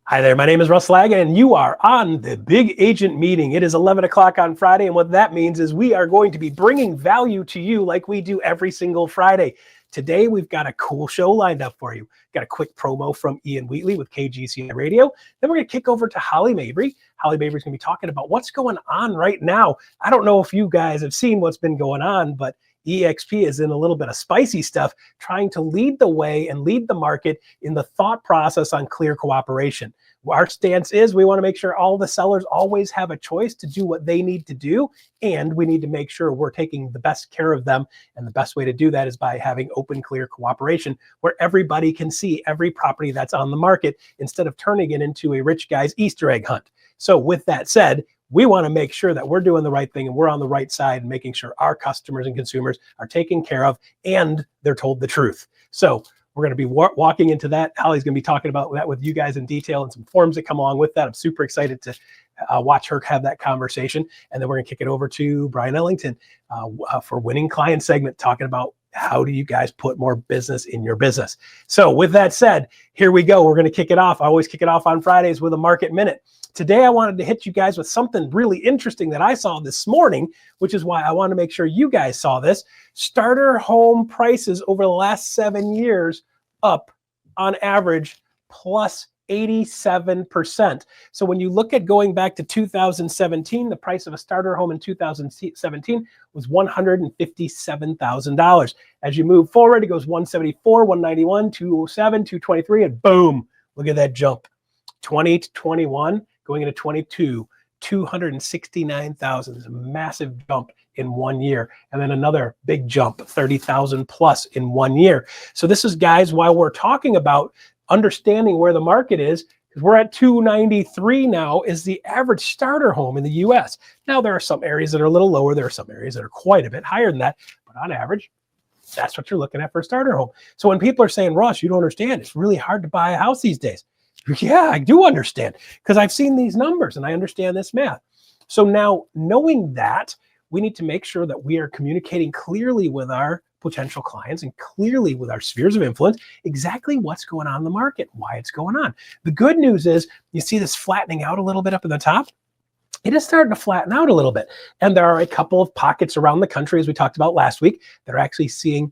Hi there, my name is Russ Laggan, and you are on the Big Agent Meeting. It is 11 o'clock on Friday, and what that means is we are going to be bringing value to you like we do every single Friday. Today, we've got a cool show lined up for you. Got a quick promo from Ian Wheatley with KGCI Radio. Then we're going to kick over to Holly Mabery. Holly Mabery is going to be talking about what's going on right now. I don't know if you guys have seen what's been going on, but EXP is in a little bit of spicy stuff, trying to lead the way and lead the market in the thought process on clear cooperation. Our stance is we want to make sure all the sellers always have a choice to do what they need to do, and we need to make sure we're taking the best care of them. And the best way to do that is by having open, clear cooperation where everybody can see every property that's on the market instead of turning it into a rich guy's Easter egg hunt. So with that said, we want to make sure that we're doing the right thing and we're on the right side and making sure our customers and consumers are taken care of and they're told the truth. So we're going to be walking into that. Holly's going to be talking about that with you guys in detail and some forms that come along with that. I'm super excited to watch her have that conversation. And then we're going to kick it over to Bryon Ellington for Winning Client segment, talking about how do you guys put more business in your business. So with that said, here we go. We're going to kick it off. I always kick it off on Fridays with a market minute. Today, I wanted to hit you guys with something really interesting that I saw this morning, which is why I want to make sure you guys saw this. Starter home prices over the last 7 years up on average plus 87%. So when you look at going back to 2017, the price of a starter home in 2017 was $157,000. As you move forward, it goes 174, 191, 207, 223, and boom, look at that jump. 20 to 21. Going into 22, 269,000 is a massive jump in 1 year. And then another big jump, 30,000 plus in 1 year. So this is, guys, why we're talking about understanding where the market is, because we're at 293 now is the average starter home in the US. Now, there are some areas that are a little lower. There are some areas that are quite a bit higher than that. But on average, that's what you're looking at for a starter home. So when people are saying, Russ, you don't understand, it's really hard to buy a house these days. Yeah, I do understand because I've seen these numbers and I understand this math. So now knowing that, we need to make sure that we are communicating clearly with our potential clients and clearly with our spheres of influence exactly what's going on in the market, why it's going on. The good news is you see this flattening out a little bit up at the top. It is starting to flatten out a little bit. And there are a couple of pockets around the country, as we talked about last week, that are actually seeing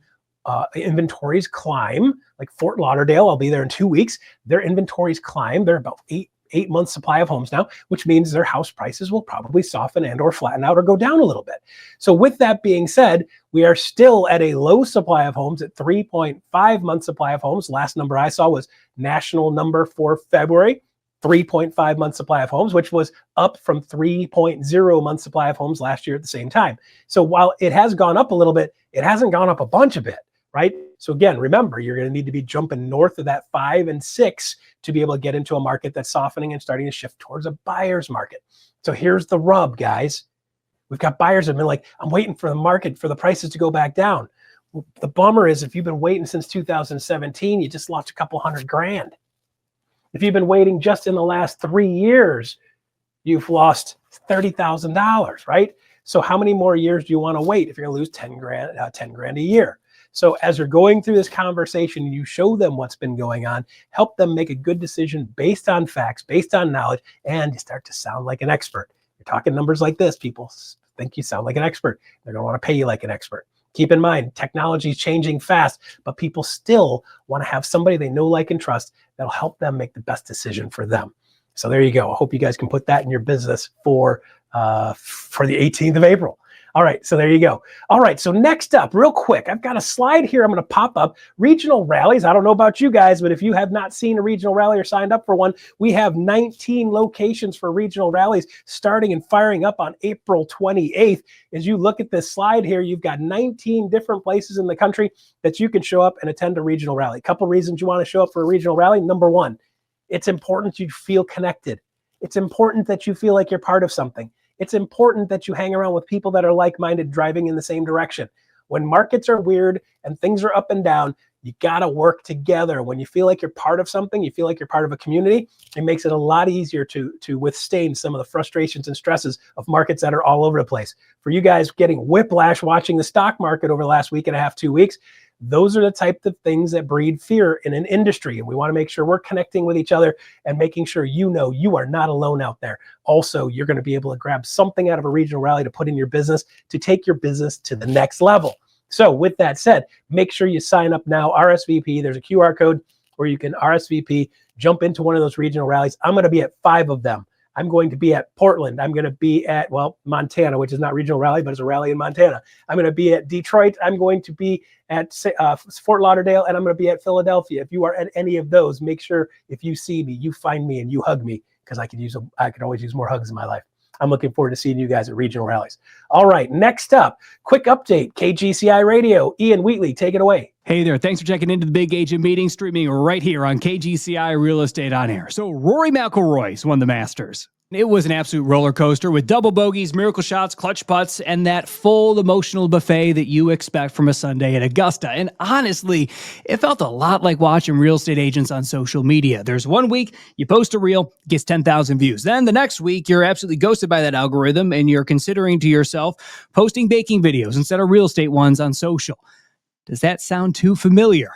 inventories climb, like Fort Lauderdale. I'll be there in 2 weeks. Their inventories climb. They're about eight months supply of homes now, which means their house prices will probably soften and or flatten out or go down a little bit. So with that being said, we are still at a low supply of homes at 3.5 months supply of homes. Last number I saw was national number for February, 3.5 months supply of homes, which was up from 3.0 months supply of homes last year at the same time. So while it has gone up a little bit, it hasn't gone up a bunch of it. Right? So again, remember, you're going to need to be jumping north of that 5 and 6 to be able to get into a market that's softening and starting to shift towards a buyer's market. So here's the rub, guys. We've got buyers that have been like, I'm waiting for the market for the prices to go back down. Well, the bummer is if you've been waiting since 2017, you just lost a couple $100,000. If you've been waiting just in the last 3 years, you've lost $30,000, right? So how many more years do you want to wait if you're going to lose 10 grand a year? So as you're going through this conversation, you show them what's been going on, help them make a good decision based on facts, based on knowledge, and you start to sound like an expert. You're talking numbers like this, people think you sound like an expert. They're going to want to pay you like an expert. Keep in mind, technology is changing fast, but people still want to have somebody they know, like, and trust that'll help them make the best decision for them. So there you go. I hope you guys can put that in your business for the 18th of April. All right, so there you go. All right, so next up, real quick, I've got a slide here I'm going to pop up. Regional rallies. I don't know about you guys, but if you have not seen a regional rally or signed up for one, we have 19 locations for regional rallies starting and firing up on April 28th. As you look at this slide here, you've got 19 different places in the country that you can show up and attend a regional rally. A couple reasons you want to show up for a regional rally. Number one, it's important you feel connected. It's important that you feel like you're part of something. It's important that you hang around with people that are like-minded, driving in the same direction. When markets are weird and things are up and down, you got to work together. When you feel like you're part of something, you feel like you're part of a community, it makes it a lot easier to withstand some of the frustrations and stresses of markets that are all over the place. For you guys getting whiplash watching the stock market over the last week and a half, 2 weeks, Those are the type of things that breed fear in an industry. And we want to make sure we're connecting with each other and making sure you know you are not alone out there. Also, you're going to be able to grab something out of a regional rally to put in your business to take your business to the next level. So with that said, make sure you sign up now, RSVP. There's a QR code where you can RSVP, jump into one of those regional rallies. I'm going to be at 5 of them. I'm going to be at Portland. I'm going to be at, Montana, which is not regional rally, but it's a rally in Montana. I'm going to be at Detroit. I'm going to be at Fort Lauderdale, and I'm going to be at Philadelphia. If you are at any of those, make sure if you see me, you find me and you hug me, because I could always use more hugs in my life. I'm looking forward to seeing you guys at regional rallies. All right, next up, quick update, KGCI Radio. Ian Wheatley, take it away. Hey there, thanks for checking into the Big Agent Meeting, streaming right here on KGCI Real Estate On Air. So Rory McIlroy's won the Masters. It was an absolute roller coaster with double bogeys, miracle shots, clutch putts, and that full emotional buffet that you expect from a Sunday at Augusta. And honestly, it felt a lot like watching real estate agents on social media. There's one week you post a reel, gets 10,000 views. Then the next week, you're absolutely ghosted by that algorithm and you're considering to yourself posting baking videos instead of real estate ones on social. Does that sound too familiar?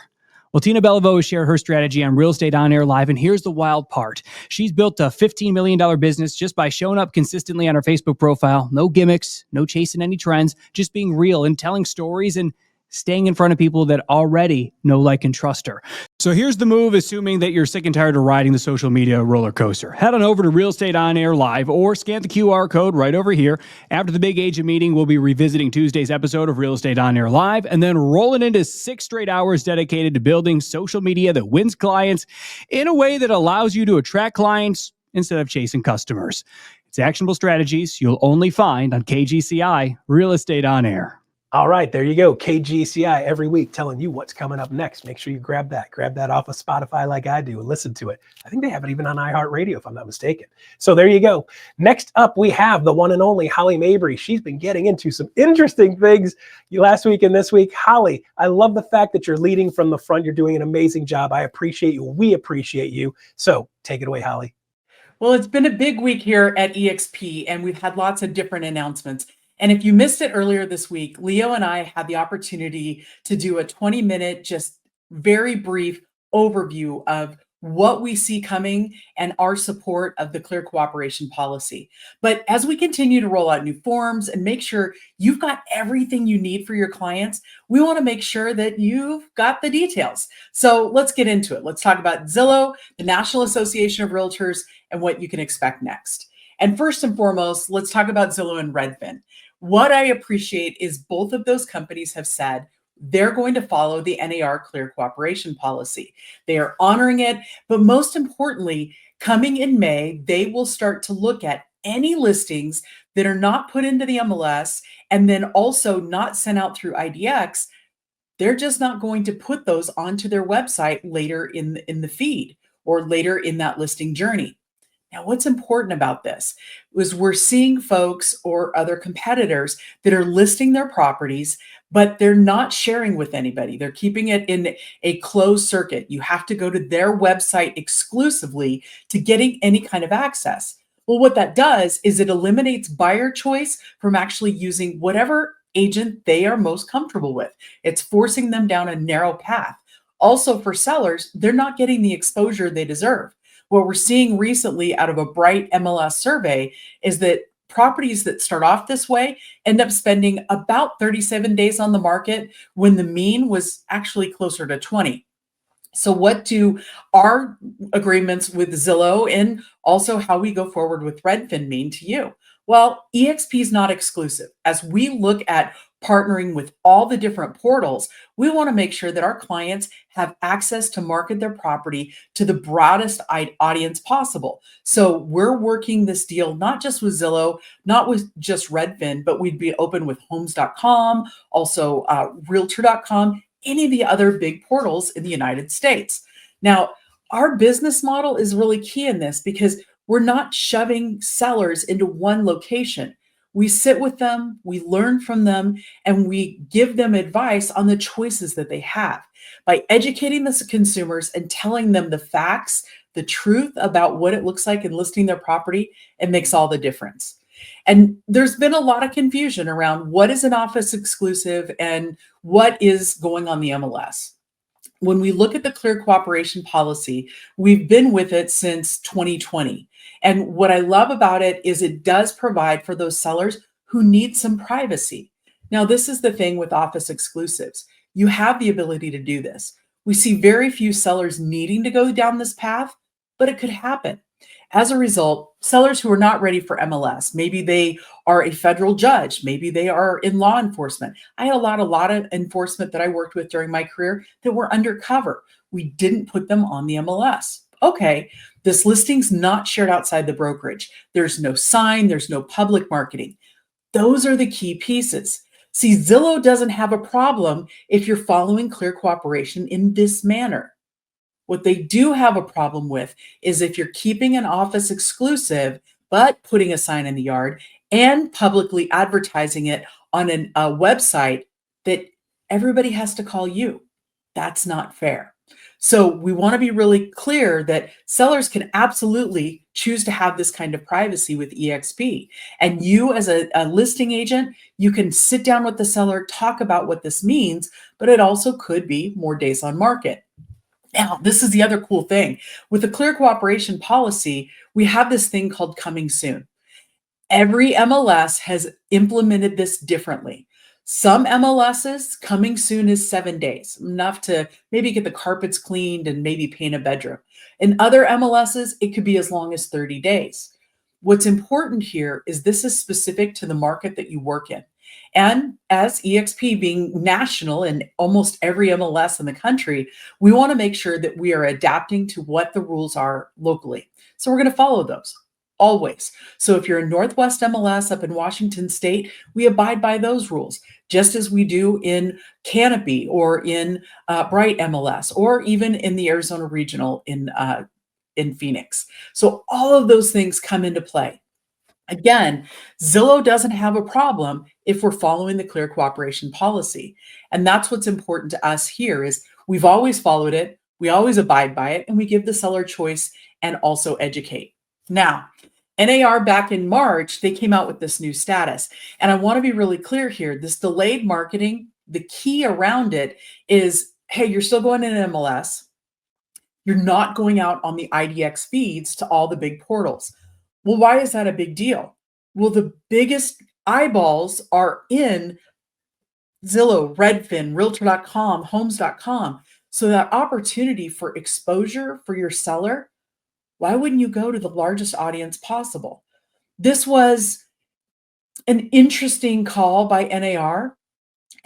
Well, Tina Beliveau has shared her strategy on Real Estate On Air Live, and here's the wild part. She's built a $15 million business just by showing up consistently on her Facebook profile. No gimmicks, no chasing any trends, just being real and telling stories and staying in front of people that already know, like, and trust her. So here's the move, assuming that you're sick and tired of riding the social media roller coaster. Head on over to Real Estate On Air Live or scan the QR code right over here. After the Big Agent Meeting, we'll be revisiting Tuesday's episode of Real Estate On Air Live and then rolling into 6 straight hours dedicated to building social media that wins clients in a way that allows you to attract clients instead of chasing customers. It's actionable strategies you'll only find on KGCI Real Estate On Air. All right, there you go. KGCI every week telling you what's coming up next. Make sure you grab that off of Spotify like I do and listen to it. I think they have it even on iHeartRadio if I'm not mistaken. So there you go. Next up, we have the one and only Holly Mabery. She's been getting into some interesting things last week and this week. Holly, I love the fact that you're leading from the front. You're doing an amazing job. I appreciate you. We appreciate you. So take it away, Holly. Well, it's been a big week here at EXP, and we've had lots of different announcements. And if you missed it earlier this week, Leo and I had the opportunity to do a 20-minute, just very brief overview of what we see coming and our support of the Clear Cooperation Policy. But as we continue to roll out new forms and make sure you've got everything you need for your clients, we want to make sure that you've got the details. So let's get into it. Let's talk about Zillow, the National Association of Realtors, and what you can expect next. And first and foremost, let's talk about Zillow and Redfin. What I appreciate is both of those companies have said they're going to follow the NAR Clear Cooperation Policy. They are honoring it, but most importantly, coming in May, they will start to look at any listings that are not put into the MLS and then also not sent out through IDX. They're just not going to put those onto their website later in the feed or later in that listing journey. Now, what's important about this is we're seeing folks or other competitors that are listing their properties, but they're not sharing with anybody. They're keeping it in a closed circuit. You have to go to their website exclusively to getting any kind of access. Well, what that does is it eliminates buyer choice from actually using whatever agent they are most comfortable with. It's forcing them down a narrow path. Also, for sellers, they're not getting the exposure they deserve. What we're seeing recently out of a Bright MLS survey is that properties that start off this way end up spending about 37 days on the market when the mean was actually closer to 20. So what do our agreements with Zillow and also how we go forward with Redfin mean to you? Well, EXP is not exclusive. As we look at partnering with all the different portals, we want to make sure that our clients have access to market their property to the broadest audience possible. So we're working this deal not just with Zillow, not with just Redfin, but we'd be open with homes.com, also realtor.com, any of the other big portals in the United States. Now, our business model is really key in this because we're not shoving sellers into one location. We sit with them, we learn from them, and we give them advice on the choices that they have. By educating the consumers and telling them the facts, the truth about what it looks like in listing their property, it makes all the difference. And there's been a lot of confusion around what is an office exclusive and what is going on the MLS. When we look at the clear cooperation policy, we've been with it since 2020. And what I love about it is it does provide for those sellers who need some privacy. Now, this is the thing with office exclusives. You have the ability to do this. We see very few sellers needing to go down this path, but it could happen. As a result, sellers who are not ready for MLS, maybe they are a federal judge, maybe they are in law enforcement. I had a lot of enforcement that I worked with during my career that were undercover. We didn't put them on the MLS. Okay, this listing's not shared outside the brokerage. There's no sign, there's no public marketing. Those are the key pieces. See, Zillow doesn't have a problem if you're following clear cooperation in this manner. What they do have a problem with is if you're keeping an office exclusive, but putting a sign in the yard and publicly advertising it on a website that everybody has to call you. That's not fair. So we want to be really clear that sellers can absolutely choose to have this kind of privacy with eXp. And you as a listing agent, you can sit down with the seller, talk about what this means, but it also could be more days on market. Now, this is the other cool thing. With the clear cooperation policy, we have this thing called coming soon. Every MLS has implemented this differently. Some MLSs, coming soon is 7 days, enough to maybe get the carpets cleaned and maybe paint a bedroom. In other MLSs, it could be as long as 30 days. What's important here is this is specific to the market that you work in. And as eXp being national in almost every MLS in the country, we want to make sure that we are adapting to what the rules are locally. So we're going to follow those always. So if you're in Northwest MLS up in Washington State, we abide by those rules, just as we do in Canopy or in Bright MLS, or even in the Arizona Regional in Phoenix. So all of those things come into play. Again, Zillow doesn't have a problem if we're following the clear cooperation policy. And that's what's important to us here is we've always followed it, we always abide by it, and we give the seller choice and also educate. Now, NAR back in March, they came out with this new status. And I want to be really clear here, this delayed marketing, the key around it is, hey, you're still going in MLS. You're not going out on the IDX feeds to all the big portals. Well, why is that a big deal? Well, the biggest eyeballs are in Zillow, Redfin, Realtor.com, Homes.com. So that opportunity for exposure for your seller, why wouldn't you go to the largest audience possible? This was an interesting call by NAR,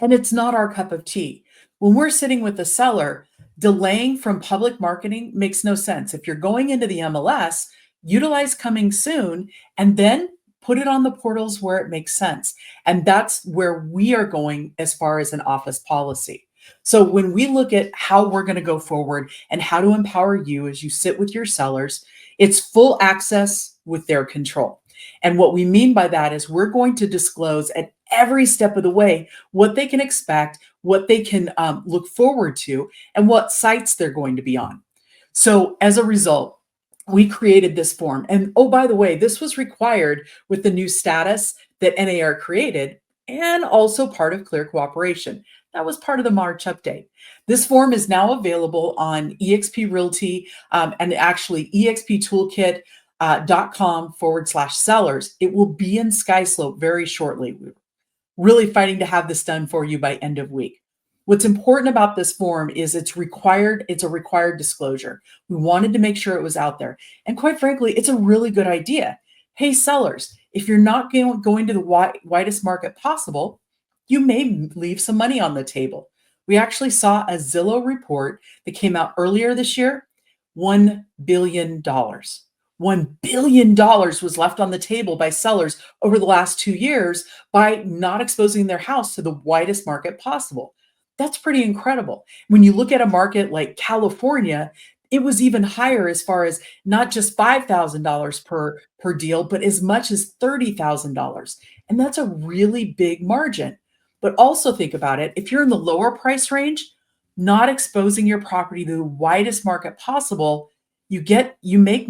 and it's not our cup of tea. When we're sitting with the seller, delaying from public marketing makes no sense. If you're going into the MLS, utilize coming soon and then put it on the portals where it makes sense. And that's where we are going as far as an office policy. So when we look at how we're going to go forward and how to empower you as you sit with your sellers, it's full access with their control. And what we mean by that is we're going to disclose at every step of the way what they can expect, what they can look forward to, and what sites they're going to be on. So as a result, we created this form. And oh, by the way, this was required with the new status that NAR created and also part of Clear Cooperation. That was part of the March update. This form is now available on eXp Realty and actually exptoolkit.com/sellers. It will be in SkySlope very shortly. We're really fighting to have this done for you by end of week. What's important about this form is it's a required disclosure. We wanted to make sure it was out there. And quite frankly, it's a really good idea. Hey, sellers, if you're not going to the widest market possible, you may leave some money on the table. We actually saw a Zillow report that came out earlier this year, $1 billion. $1 billion was left on the table by sellers over the last 2 years by not exposing their house to the widest market possible. That's pretty incredible. When you look at a market like California, it was even higher as far as not just $5,000 per deal, but as much as $30,000. And that's a really big margin. But also think about it. If you're in the lower price range, not exposing your property to the widest market possible, you make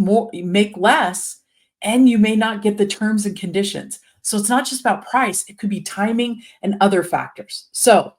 less, and you may not get the terms and conditions. So it's not just about price, it could be timing and other factors. So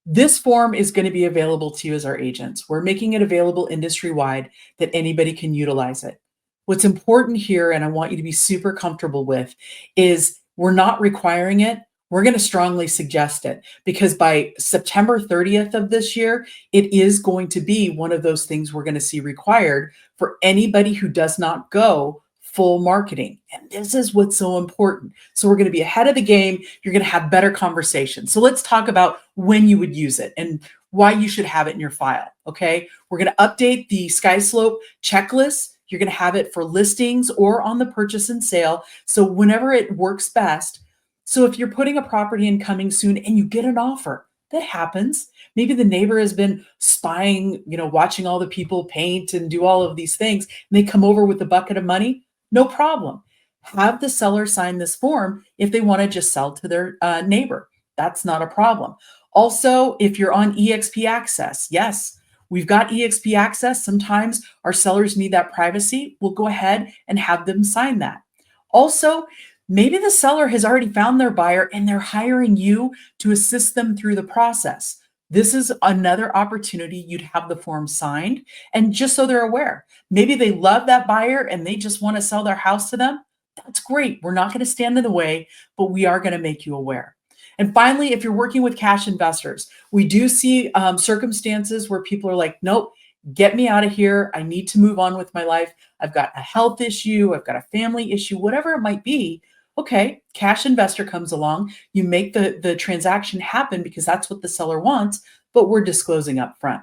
this form is going to be available to you as our agents. We're making it available industry-wide that anybody can utilize it. What's important here, and I want you to be super comfortable with, is we're not requiring it. We're going to strongly suggest it because by September 30th of this year, it is going to be one of those things we're going to see required for anybody who does not go full marketing. And this is what's so important. So we're going to be ahead of the game. You're going to have better conversations. So let's talk about when you would use it and why you should have it in your file. Okay. We're going to update the SkySlope checklist. You're going to have it for listings or on the purchase and sale. So whenever it works best. So if you're putting a property in coming soon and you get an offer, that happens. Maybe the neighbor has been spying, watching all the people paint and do all of these things, and they come over with a bucket of money. No problem. Have the seller sign this form if they want to just sell to their neighbor. That's not a problem. Also, if you're on EXP Access, yes, we've got EXP Access. Sometimes our sellers need that privacy. We'll go ahead and have them sign that. Also, maybe the seller has already found their buyer and they're hiring you to assist them through the process. This is another opportunity you'd have the form signed, and just so they're aware, maybe they love that buyer and they just want to sell their house to them. That's great. We're not going to stand in the way, but we are going to make you aware. And finally, if you're working with cash investors, we do see circumstances where people are like, nope, get me out of here. I need to move on with my life. I've got a health issue. I've got a family issue, whatever it might be. Okay, cash investor comes along, you make the transaction happen because that's what the seller wants, but we're disclosing up front.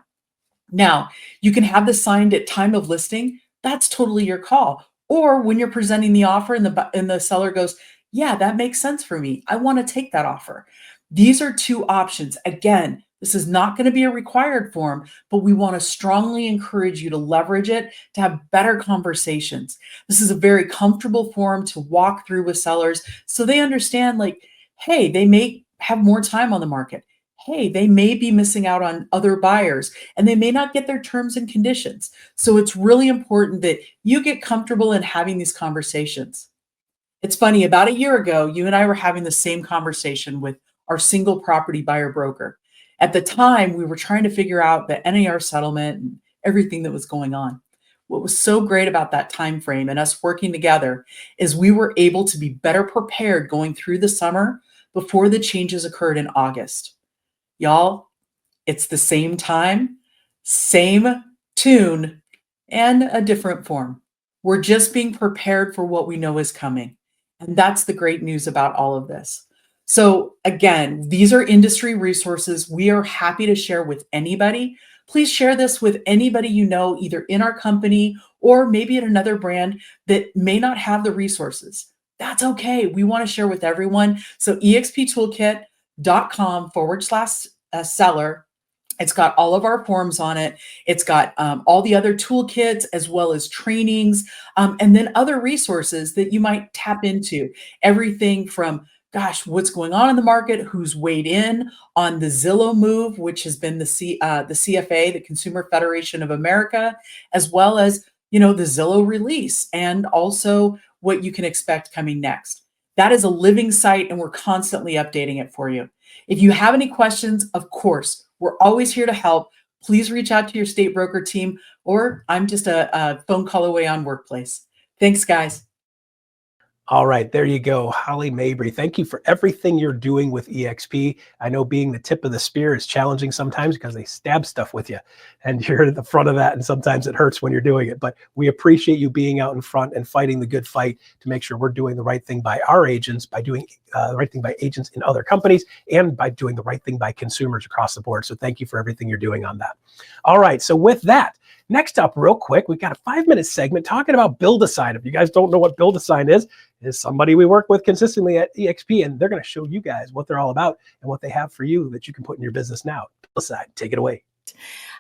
Now, you can have this signed at time of listing. That's totally your call. Or when you're presenting the offer and the seller goes, yeah, that makes sense for me. I want to take that offer. These are two options. Again, this is not going to be a required form, but we want to strongly encourage you to leverage it to have better conversations. This is a very comfortable form to walk through with sellers so they understand, like, hey, they may have more time on the market. Hey, they may be missing out on other buyers and they may not get their terms and conditions. So it's really important that you get comfortable in having these conversations. It's funny, about a year ago, you and I were having the same conversation with our single property buyer broker. At the time, we were trying to figure out the NAR settlement and everything that was going on. What was so great about that time frame and us working together is we were able to be better prepared going through the summer before the changes occurred in August. Y'all, it's the same time, same tune, and a different form. We're just being prepared for what we know is coming. And that's the great news about all of this. So again, these are industry resources we are happy to share with anybody. Please share this with anybody you know, either in our company or maybe at another brand that may not have the resources. That's okay. We want to share with everyone. So exptoolkit.com/seller. It's got all of our forms on it. It's got all the other toolkits as well as trainings and then other resources that you might tap into. Everything from, gosh, what's going on in the market, who's weighed in on the Zillow move, which has been the CFA, the Consumer Federation of America, as well as, the Zillow release and also what you can expect coming next. That is a living site and we're constantly updating it for you. If you have any questions, of course, we're always here to help. Please reach out to your state broker team, or I'm just a phone call away on Workplace. Thanks, guys. All right, there you go. Holly Mabery, thank you for everything you're doing with EXP. I know being the tip of the spear is challenging sometimes because they stab stuff with you and you're at the front of that, and sometimes it hurts when you're doing it. But we appreciate you being out in front and fighting the good fight to make sure we're doing the right thing by our agents, by doing the right thing by agents in other companies, and by doing the right thing by consumers across the board. So thank you for everything you're doing on that. All right, so with that, next up, real quick, we've got a 5-minute segment talking about Build-A-Sign. If you guys don't know what Build-A-Sign is somebody we work with consistently at EXP, and they're going to show you guys what they're all about and what they have for you that you can put in your business now. Build-A-Sign, take it away.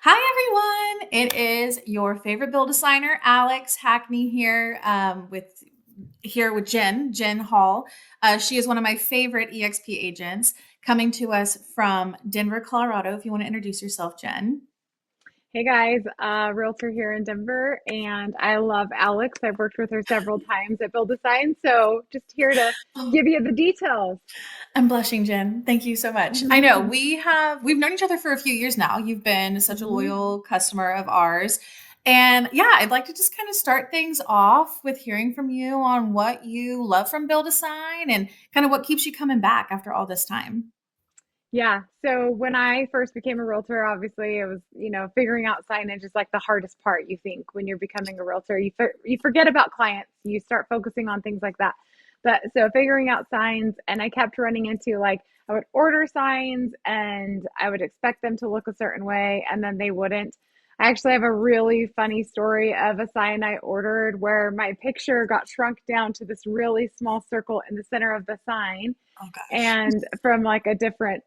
Hi, everyone. It is your favorite Build-A-Signer, Alex Hackney here with Jen Hall. She is one of my favorite EXP agents coming to us from Denver, Colorado. If you want to introduce yourself, Jen. Hey guys, realtor here in Denver, and I love Alex. I've worked with her several times at Build a Sign, so just here to Oh, give you the details. I'm blushing, Jen. Thank you so much. I know we've known each other for a few years now. You've been such a Mhm. loyal customer of ours. And yeah, I'd like to just kind of start things off with hearing from you on what you love from Build a Sign and kind of what keeps you coming back after all this time. Yeah, so when I first became a realtor, obviously it was, figuring out signage is like the hardest part, you think, when you're becoming a realtor. You forget about clients, you start focusing on things like that. But so figuring out signs, and I kept running into like, I would order signs and I would expect them to look a certain way, and then they wouldn't. I actually have a really funny story of a sign I ordered where my picture got shrunk down to this really small circle in the center of the sign, Oh gosh. and from like a different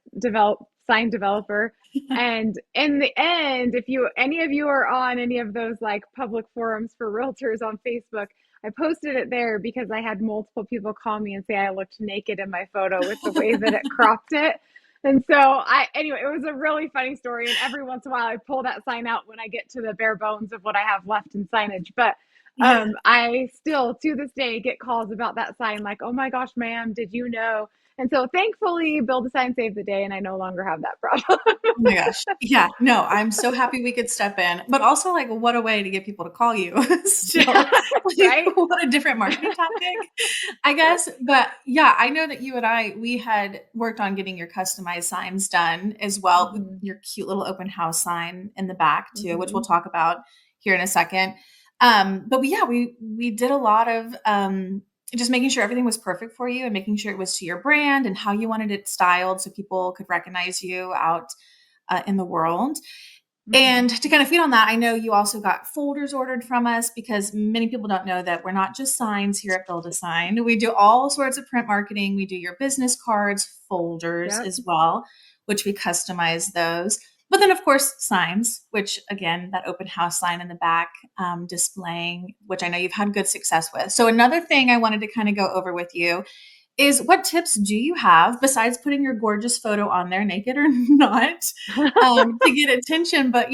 sign developer. And in the end, if you any of you are on any of those like public forums for realtors on Facebook, I posted it there because I had multiple people call me and say I looked naked in my photo with the way that it cropped it. And so anyway, it was a really funny story. And every once in a while I pull that sign out when I get to the bare bones of what I have left in signage. But Yeah. I still to this day get calls about that sign like, oh my gosh, ma'am, did you know? And so thankfully, Build a Sign saved the day, and I no longer have that problem. Oh my gosh. Yeah. No, I'm so happy we could step in, but also like what a way to get people to call you still. Yeah, Like, right? what a different marketing tactic, I guess. But yeah, I know that you and we had worked on getting your customized signs done as well with Mhm, your cute little open house sign in the back too, which we'll mhm. talk about here in a second. But we did a lot of just making sure everything was perfect for you and making sure it was to your brand and how you wanted it styled so people could recognize you out in the world. And Mhm. to kind of feed on that, I know you also got folders ordered from us because many people don't know that we're not just signs here at Build a Sign. We do all sorts of print marketing. We do your business cards, folders Yep. as well, which we customize those. But then, of course, signs, which again, that open house sign in the back displaying, which I know you've had good success with. So, another thing I wanted to kind of go over with you is what tips do you have besides putting your gorgeous photo on there, naked or not, to get attention? But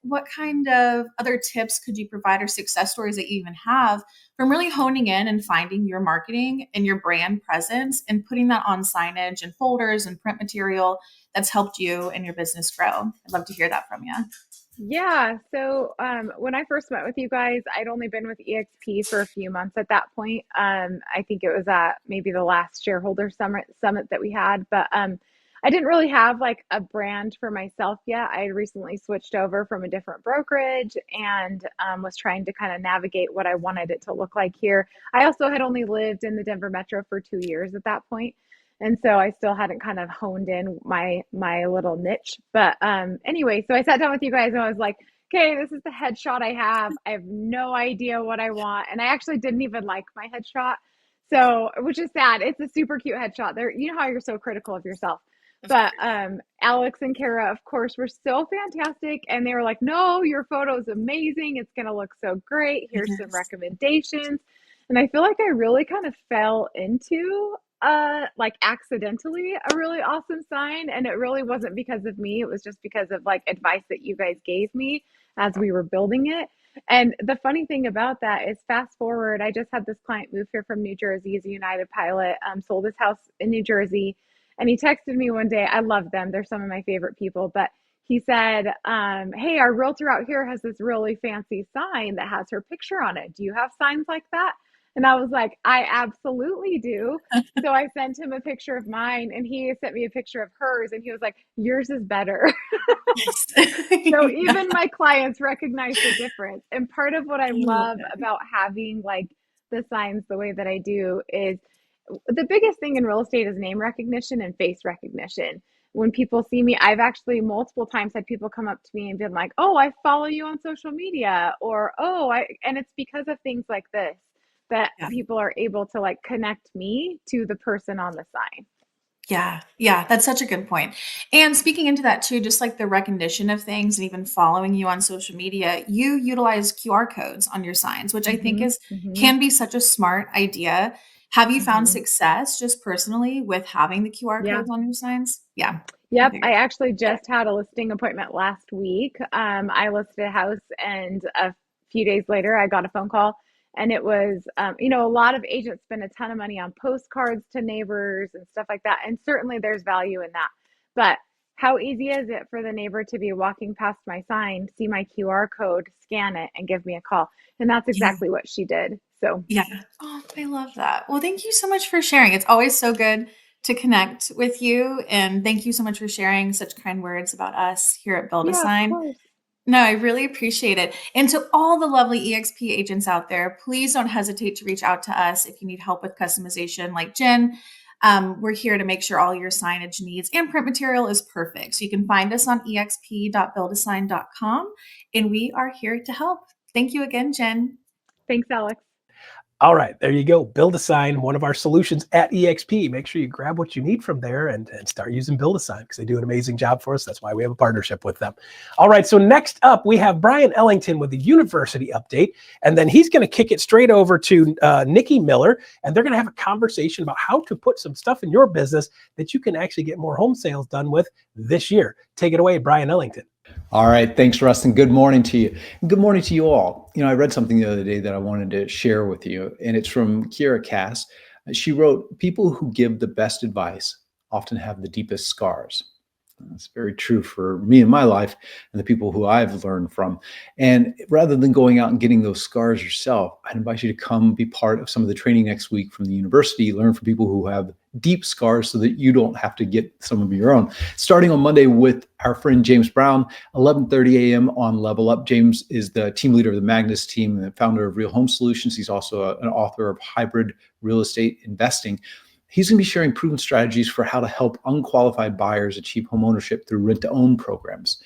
what kind of other tips could you provide or success stories that you even have from really honing in and finding your marketing and your brand presence and putting that on signage and folders and print material that's helped you and your business grow? I'd love to hear that from you. Yeah. So when I first met with you guys, I'd only been with EXP for a few months at that point. I think it was at maybe the last shareholder summit that we had, but I didn't really have like a brand for myself yet. I recently switched over from a different brokerage and was trying to kind of navigate what I wanted it to look like here. I also had only lived in the Denver metro for 2 years at that point, and so I still hadn't kind of honed in my little niche. But anyway, so I sat down with you guys and I was like, okay, this is the headshot I have. I have no idea what I want, and I actually didn't even like my headshot, so which is sad. It's a super cute headshot. There, you know how you're so critical of yourself. Of But course. Alex and Kara, of course, were so fantastic, and they were like, no, your photo is amazing. It's gonna look so great. Here's some Yes. recommendations. And I feel like I really kind of fell into like accidentally a really awesome sign, and it really wasn't because of me. It was just because of like advice that you guys gave me as we were building it. And the funny thing about that is, fast forward, I just had this client move here from New Jersey. He's a United pilot, sold his house in New Jersey, and he texted me one day. I love them, they're some of my favorite people. But he said, hey, our realtor out here has this really fancy sign that has her picture on it. Do you have signs like that? And I was like, I absolutely do. So I sent him a picture of mine, and he sent me a picture of hers, and he was like, yours is better. Yes. So Yeah, even my clients recognize the difference. And part of what I I love love it. about having like the signs the way that I do is, the biggest thing in real estate is name recognition and face recognition. When people see me, I've actually multiple times had people come up to me and been like, oh, I follow you on social media, or and it's because of things like this that Yeah. people are able to like connect me to the person on the sign. Yeah, yeah, that's such a good point. And speaking into that too, just like the recognition of things and even following you on social media, you utilize QR codes on your signs, which I think Mm-hmm. is Mm-hmm. can be such a smart idea. Have you found Mhm. success just personally with having the QR Yeah. codes on your signs? Yeah. Yep, Okay. I actually just had a listing appointment last week. I listed a house, and a few days later, I got a phone call, and it was, a lot of agents spend a ton of money on postcards to neighbors and stuff like that, and certainly there's value in that. But how easy is it for the neighbor to be walking past my sign, see my QR code, scan it, and give me a call? And that's Yeah. exactly what she did. So, Yeah. Oh, I love that. Well, thank you so much for sharing. It's always so good to connect with you. And thank you so much for sharing such kind words about us here at Build a yeah, of Sign. course. No, I really appreciate it. And to all the lovely EXP agents out there, please don't hesitate to reach out to us if you need help with customization like Jen. We're here to make sure all your signage needs and print material is perfect. So you can find us on exp.buildasign.com, and we are here to help. Thank you again, Jen. Thanks, Alex. All right, there you go. Build a Sign, one of our solutions at EXP. Make sure you grab what you need from there and start using Build a Sign because they do an amazing job for us. That's why we have a partnership with them. All right, so next up, we have Bryon Ellington with the university update. And then he's going to kick it straight over to Nikki Miller. And they're going to have a conversation about how to put some stuff in your business that you can actually get more home sales done with this year. Take it away, Bryon Ellington. All right. Thanks, Russ, and good morning to you. Good morning to you all. I read something the other day that I wanted to share with you, and it's from Kira Cass. She wrote, "People who give the best advice often have the deepest scars." That's very true for me in my life and the people who I've learned from. And rather than going out and getting those scars yourself, I'd invite you to come be part of some of the training next week from the university, learn from people who have deep scars so that you don't have to get some of your own. Starting on Monday with our friend James Brown, 11:30 a.m. on Level Up. James is the team leader of the Magnus team and the founder of Real Home Solutions. He's also an author of Hybrid Real Estate Investing. He's going to be sharing proven strategies for how to help unqualified buyers achieve homeownership through rent-to-own programs.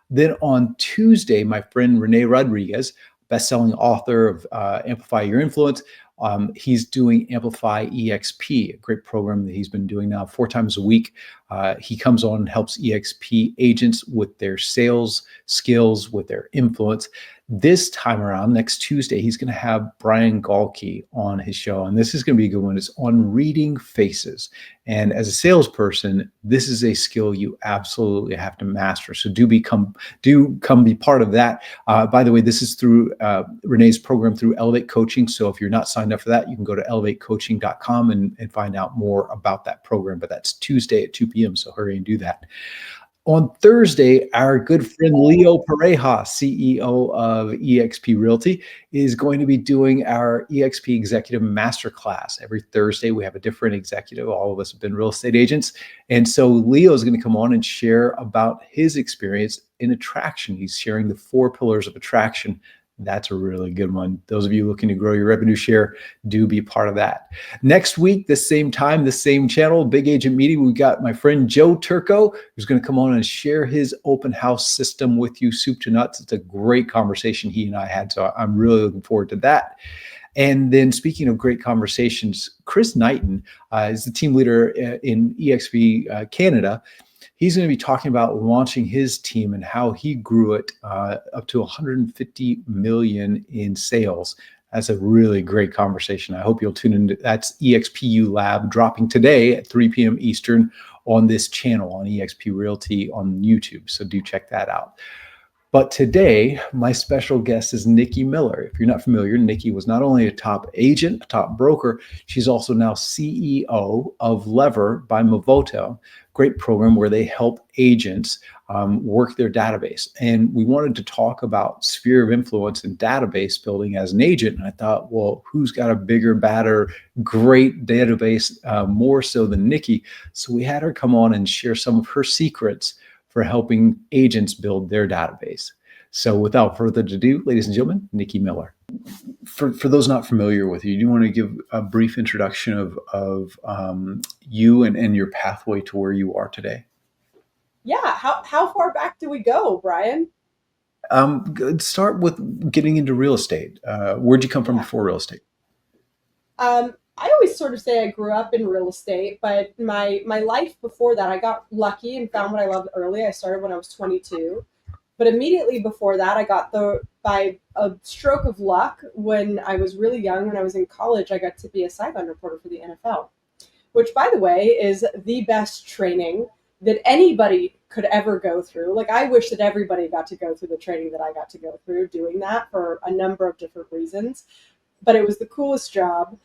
Then on Tuesday, my friend Renee Rodriguez, best-selling author of Amplify Your Influence, he's doing Amplify EXP, a great program that he's been doing now 4 times a week. He comes on and helps EXP agents with their sales skills, with their influence. This time around, next Tuesday, he's going to have Brian Galkey on his show. And this is going to be a good one. It's on reading faces. And as a salesperson, this is a skill you absolutely have to master. So do come be part of that. By the way, this is through Renee's program through Elevate Coaching. So if you're not signed up for that, you can go to elevatecoaching.com and find out more about that program. But that's Tuesday at 2 p.m. So hurry and do that. On Thursday, our good friend Leo Pareja, CEO of eXp Realty, is going to be doing our eXp Executive Masterclass. Every Thursday, we have a different executive. All of us have been real estate agents. And so Leo is going to come on and share about his experience in attraction. He's sharing the 4 pillars of attraction. That's a really good one. Those of you looking to grow your revenue share, do be part of that. Next week, the same time, the same channel, Big Agent Meeting, we got my friend Joe Turco, who's going to come on and share his open house system with you, soup to nuts. It's a great conversation he and I had, so I'm really looking forward to that. And then speaking of great conversations, Chris Knighton is the team leader in eXp Canada. He's going to be talking about launching his team and how he grew it up to 150 million in sales. That's a really great conversation. I hope you'll tune in. That's EXPU Lab dropping today at 3 p.m. Eastern on this channel on eXp Realty on YouTube. So do check that out. But today, my special guest is Nikki Miller. If you're not familiar, Nikki was not only a top agent, a top broker, she's also now CEO of Lever by Movoto, great program where they help agents work their database. And we wanted to talk about sphere of influence and database building as an agent. And I thought, well, who's got a bigger, badder, great database more so than Nikki? So we had her come on and share some of her secrets for helping agents build their database. So without further ado, ladies and gentlemen, Nikki Miller. For those not familiar with you, do you want to give a brief introduction of you and your pathway to where you are today? Yeah, how far back do we go, Bryon? Start with getting into real estate. Where'd you come from before real estate? I always sort of say I grew up in real estate, but my life before that, I got lucky and found what I loved early. I started when I was 22, but immediately before that, I got the by a stroke of luck, when I was really young, when I was in college, I got to be a sideline reporter for the NFL, which, by the way, is the best training that anybody could ever go through. Like, I wish that everybody got to go through the training that I got to go through doing that for a number of different reasons. But it was the coolest job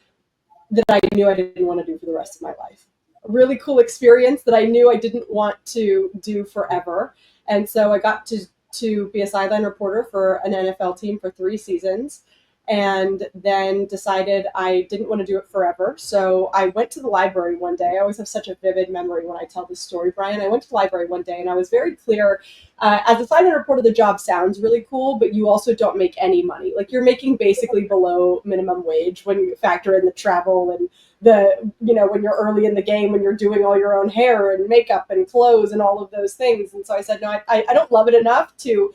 that I knew I didn't want to do for the rest of my life. A really cool experience that I knew I didn't want to do forever. And so I got to be a sideline reporter for an NFL team for 3 seasons, and then decided I didn't want to do it forever. So I went to the library one day. I always have such a vivid memory when I tell this story, Bryon. I went to the library one day and I was very clear. As a sideline reporter, the job sounds really cool, but you also don't make any money. Like, you're making basically below minimum wage when you factor in the travel and when you're early in the game, when you're doing all your own hair and makeup and clothes and all of those things. And so I said, no, I don't love it enough to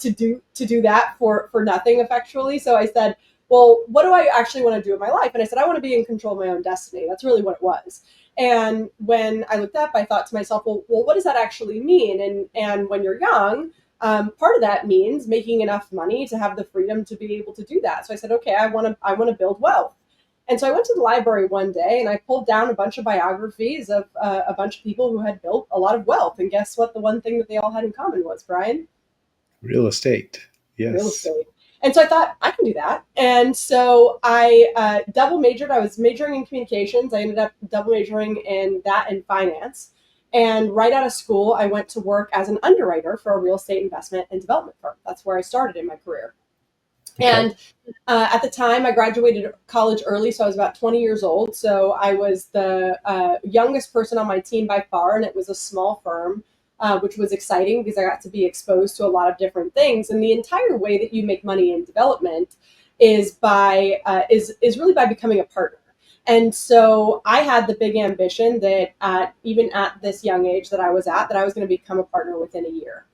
do that for nothing effectually. So I said, well, what do I actually want to do in my life? And I said, I want to be in control of my own destiny. That's really what it was. And when I looked up, I thought to myself, well, what does that actually mean? And when you're young, part of that means making enough money to have the freedom to be able to do that. So I said, okay, I want to build wealth. And so I went to the library one day and I pulled down a bunch of biographies of a bunch of people who had built a lot of wealth. And guess what? The one thing that they all had in common was, Bryon? Real estate. Yes. Real estate. And so I thought, I can do that. And so I double majored. I was majoring in communications. I ended up double majoring in that and finance. And right out of school, I went to work as an underwriter for a real estate investment and development firm. That's where I started in my career. Okay. And at the time, I graduated college early, so I was about 20 years old. So I was the youngest person on my team by far, and it was a small firm, which was exciting because I got to be exposed to a lot of different things. And the entire way that you make money in development is really by becoming a partner. And so I had the big ambition that even at this young age that I was going to become a partner within a year.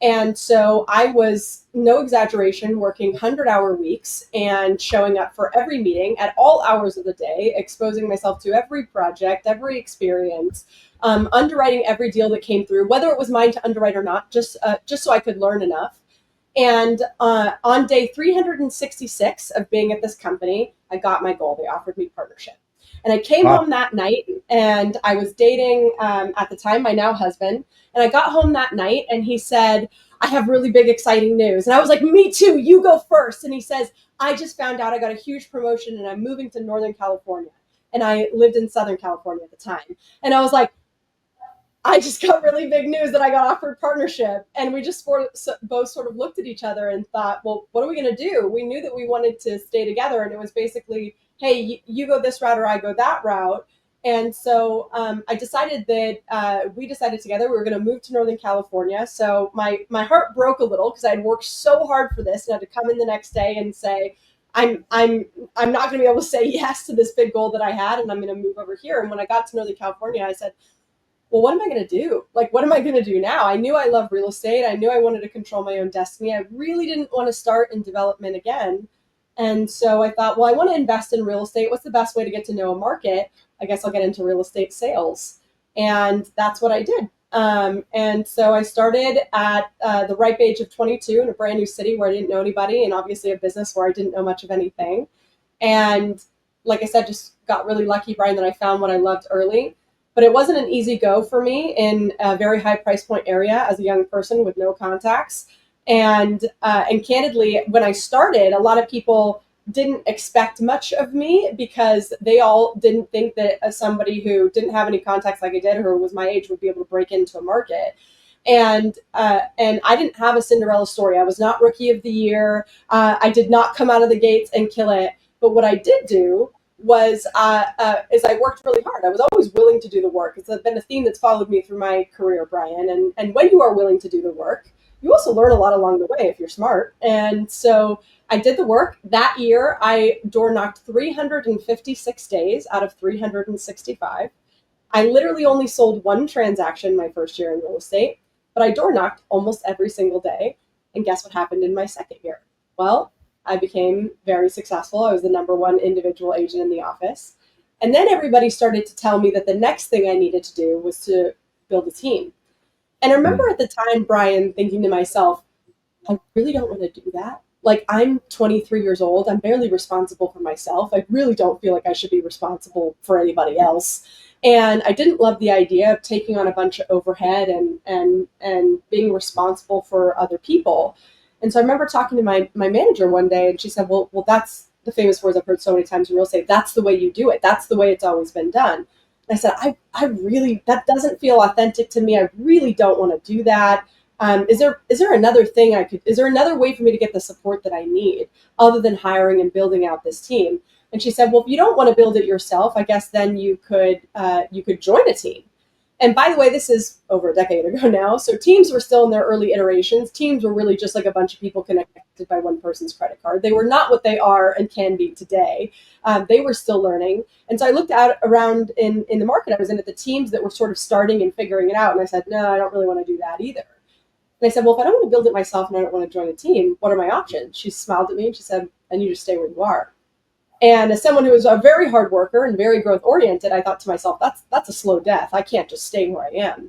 And so I was, no exaggeration, working 100-hour weeks and showing up for every meeting at all hours of the day, exposing myself to every project, every experience, underwriting every deal that came through, whether it was mine to underwrite or not, just so I could learn enough. And on day 366 of being at this company, I got my goal. They offered me partnership. And I came home that night, and I was dating, at the time, my now husband. And I got home that night, and he said, I have really big, exciting news. And I was like, me too, you go first. And he says, I just found out I got a huge promotion, and I'm moving to Northern California. And I lived in Southern California at the time. And I was like, I just got really big news that I got offered partnership. And we just both sort of looked at each other and thought, well, what are we going to do? We knew that we wanted to stay together. And it was basically, hey, you go this route or I go that route. And so I decided that we decided together we were going to move to Northern California. So my heart broke a little because I had worked so hard for this and had to come in the next day and say, I'm not going to be able to say yes to this big goal that I had, and I'm going to move over here. And when I got to Northern California, I said, well, what am I going to do? Like, what am I going to do now? I knew I loved real estate. I knew I wanted to control my own destiny. I really didn't want to start in development again. And so I thought, well, I want to invest in real estate. What's the best way to get to know a market? I guess I'll get into real estate sales. And that's what I did. And so I started at the ripe age of 22 in a brand new city where I didn't know anybody, and obviously a business where I didn't know much of anything. And like I said, just got really lucky, Bryon, that I found what I loved early. But it wasn't an easy go for me in a very high price point area as a young person with no contacts. And candidly, when I started, a lot of people didn't expect much of me because they all didn't think that somebody who didn't have any contacts like I did, or who was my age, would be able to break into a market. And I didn't have a Cinderella story. I was not rookie of the year. I did not come out of the gates and kill it. But what I did do was is I worked really hard. I was always willing to do the work. It's been a theme that's followed me through my career, Bryon. And when you are willing to do the work, you also learn a lot along the way if you're smart. And so I did the work. That year, I door knocked 356 days out of 365. I literally only sold one transaction my first year in real estate, but I door knocked almost every single day. And guess what happened in my second year? Well, I became very successful. I was the #1 individual agent in the office. And then everybody started to tell me that the next thing I needed to do was to build a team. And I remember at the time, Bryon, thinking to myself, I really don't want to do that. Like, I'm 23 years old. I'm barely responsible for myself. I really don't feel like I should be responsible for anybody else. And I didn't love the idea of taking on a bunch of overhead and being responsible for other people. And so I remember talking to my manager one day, and she said, well, that's the famous words I've heard so many times in real estate. That's the way you do it. That's the way it's always been done. And I said, I really, that doesn't feel authentic to me. I really don't want to do that. Is there another thing is there another way for me to get the support that I need other than hiring and building out this team? And she said, well, if you don't want to build it yourself, I guess then you could join a team. And by the way, this is over a decade ago now. So teams were still in their early iterations. Teams were really just like a bunch of people connected by one person's credit card. They were not what they are and can be today. They were still learning. And so I looked out around in the market I was in at the teams that were sort of starting and figuring it out. And I said, no, I don't really want to do that either. And I said, well, if I don't want to build it myself and I don't want to join a team, what are my options? She smiled at me and she said, then you just stay where you are. And as someone who is a very hard worker and very growth oriented, I thought to myself, that's a slow death. I can't just stay where I am.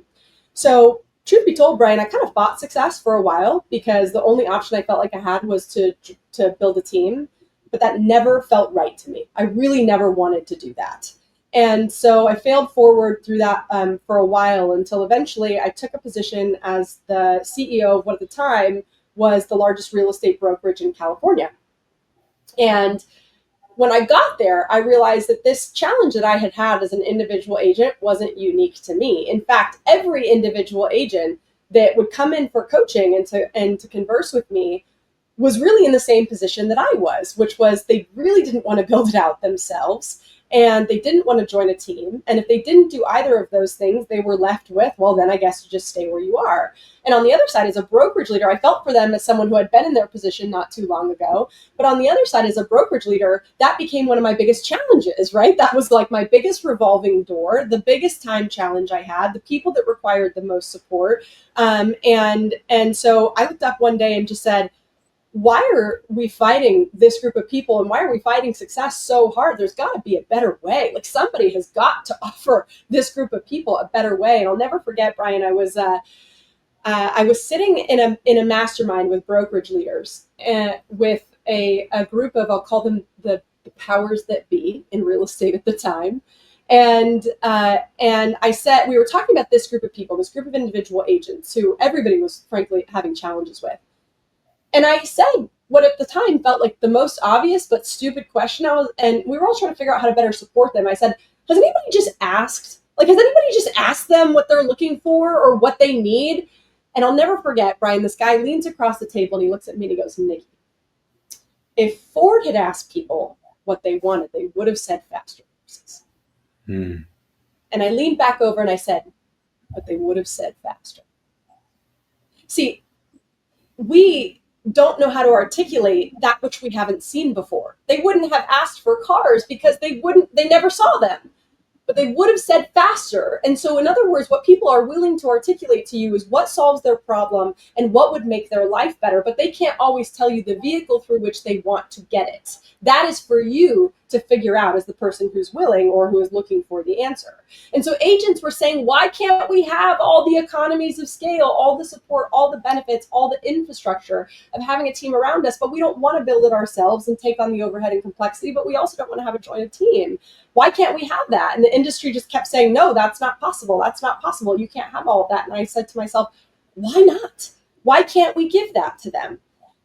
So truth be told, Bryon, I kind of fought success for a while because the only option I felt like I had was to build a team, but that never felt right to me. I really never wanted to do that. And so I failed forward through that for a while until eventually I took a position as the CEO of what at the time was the largest real estate brokerage in California. And when I got there, I realized that this challenge that I had as an individual agent wasn't unique to me. In fact, every individual agent that would come in for coaching and to converse with me was really in the same position that I was, which was they really didn't want to build it out themselves. And they didn't want to join a team. And if they didn't do either of those things, they were left with, well, then I guess you just stay where you are. And on the other side, as a brokerage leader, I felt for them as someone who had been in their position not too long ago. But on the other side, as a brokerage leader, that became one of my biggest challenges, right? That was like my biggest revolving door, the biggest time challenge I had, the people that required the most support. And so I looked up one day and just said, why are we fighting this group of people and why are we fighting success so hard? There's got to be a better way. Like, somebody has got to offer this group of people a better way. And I'll never forget, Bryon, I was sitting in a mastermind with brokerage leaders with a group of, I'll call them the powers that be in real estate at the time. And I said, we were talking about this group of people, this group of individual agents who everybody was frankly having challenges with. And I said what at the time felt like the most obvious but stupid question. And we were all trying to figure out how to better support them. I said, has anybody just asked? Like, has anybody just asked them what they're looking for or what they need? And I'll never forget, Bryon, this guy leans across the table and he looks at me and he goes, Nikki, if Ford had asked people what they wanted, they would have said faster horses. And I leaned back over and I said, but they would have said faster. See, we don't know how to articulate that which we haven't seen before. They wouldn't have asked for cars because they never saw them, but they would have said faster. And so in other words, what people are willing to articulate to you is what solves their problem and what would make their life better, but they can't always tell you the vehicle through which they want to get it. That is for you to figure out as the person who's willing or who is looking for the answer. And so agents were saying, why can't we have all the economies of scale, all the support, all the benefits, all the infrastructure of having a team around us, but we don't want to build it ourselves and take on the overhead and complexity, but we also don't want to have a joint team. Why can't we have that? And the industry just kept saying, no, that's not possible. That's not possible. You can't have all of that. And I said to myself, why not? Why can't we give that to them?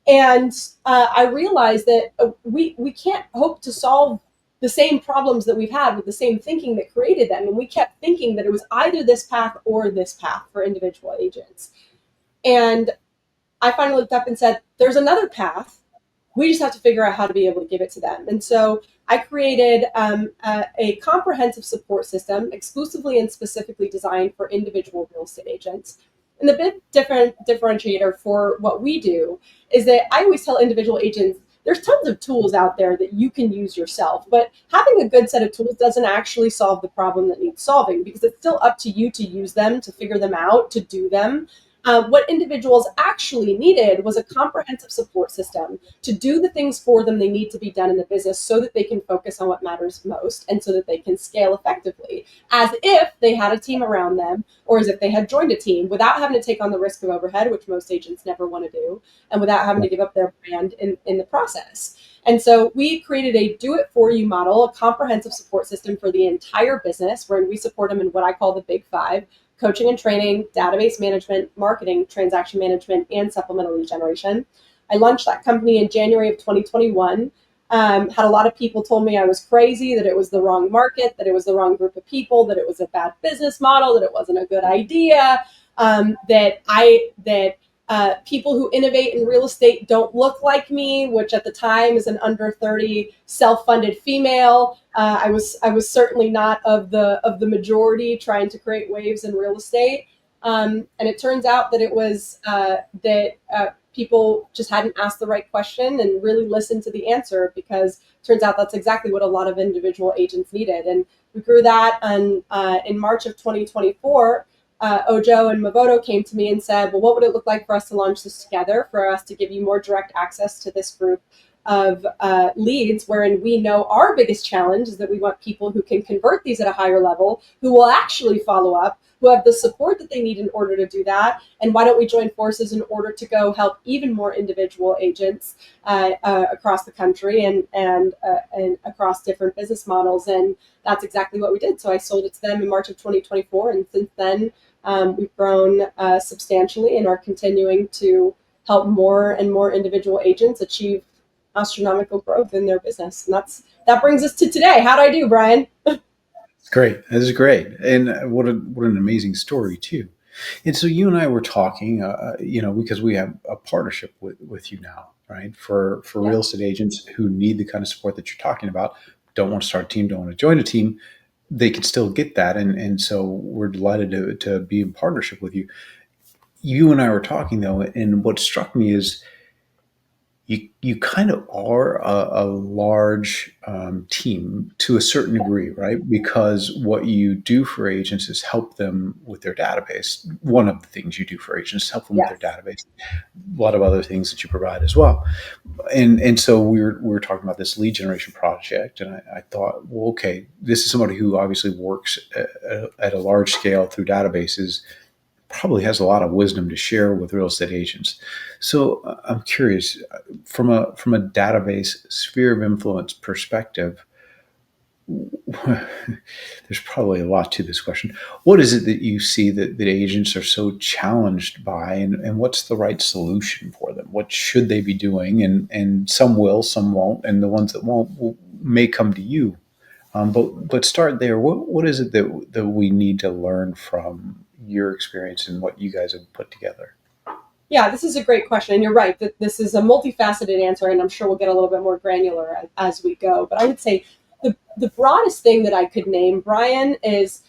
And I realized that we can't hope to solve the same problems that we've had with the same thinking that created them. And we kept thinking that it was either this path or this path for individual agents. And I finally looked up and said, there's another path. We just have to figure out how to be able to give it to them. And so I created a comprehensive support system exclusively and specifically designed for individual real estate agents. And the big differentiator for what we do is that I always tell individual agents, there's tons of tools out there that you can use yourself, but having a good set of tools doesn't actually solve the problem that needs solving because it's still up to you to use them, to figure them out, to do them. What individuals actually needed was a comprehensive support system to do the things for them they need to be done in the business so that they can focus on what matters most and so that they can scale effectively, as if they had a team around them or as if they had joined a team without having to take on the risk of overhead, which most agents never want to do, and without having to give up their brand in the process. And so we created a do-it-for-you model, a comprehensive support system for the entire business, wherein we support them in what I call the big five: coaching and training, database management, marketing, transaction management, and supplemental lead generation. I launched that company in January of 2021. Had a lot of people told me I was crazy, that it was the wrong market, that it was the wrong group of people, that it was a bad business model, that it wasn't a good idea, that people who innovate in real estate don't look like me, which at the time is an under 30 self-funded female. I was certainly not of the majority trying to create waves in real estate. And it turns out that it was that people just hadn't asked the right question and really listened to the answer, because it turns out that's exactly what a lot of individual agents needed. And we grew that in March of 2024. Ojo and Mavoto came to me and said, well, what would it look like for us to launch this together, for us to give you more direct access to this group of leads, wherein we know our biggest challenge is that we want people who can convert these at a higher level, who will actually follow up, who have the support that they need in order to do that. And why don't we join forces in order to go help even more individual agents across the country and across different business models? And that's exactly what we did. So I sold it to them in March of 2024. And since then, we've grown substantially and are continuing to help more and more individual agents achieve astronomical growth in their business. And that brings us to today. How'd I do, Bryon? It's great. That is great. And what an amazing story too. And so you and I were talking, because we have a partnership with you now, right? For real estate agents who need the kind of support that you're talking about, don't want to start a team, don't want to join a team, they can still get that. And so we're delighted to be in partnership with you. You and I were talking though, and what struck me is you kind of are a large team to a certain degree, right? Because what you do for agents is help them with their database. One of the things you do for agents is help them with their database. A lot of other things that you provide as well. And so we were talking about this lead generation project, and I thought, well, okay, this is somebody who obviously works at a large scale through databases, probably has a lot of wisdom to share with real estate agents. So I'm curious, from a database sphere of influence perspective, there's probably a lot to this question. What is it that you see that agents are so challenged by, and what's the right solution for them? What should they be doing? And some will, some won't, and the ones that won't may come to you. But start there. What is it that we need to learn from your experience and what you guys have put together? Yeah, this is a great question. And you're right that this is a multifaceted answer, and I'm sure we'll get a little bit more granular as we go. But I would say the broadest thing that I could name, Bryon, is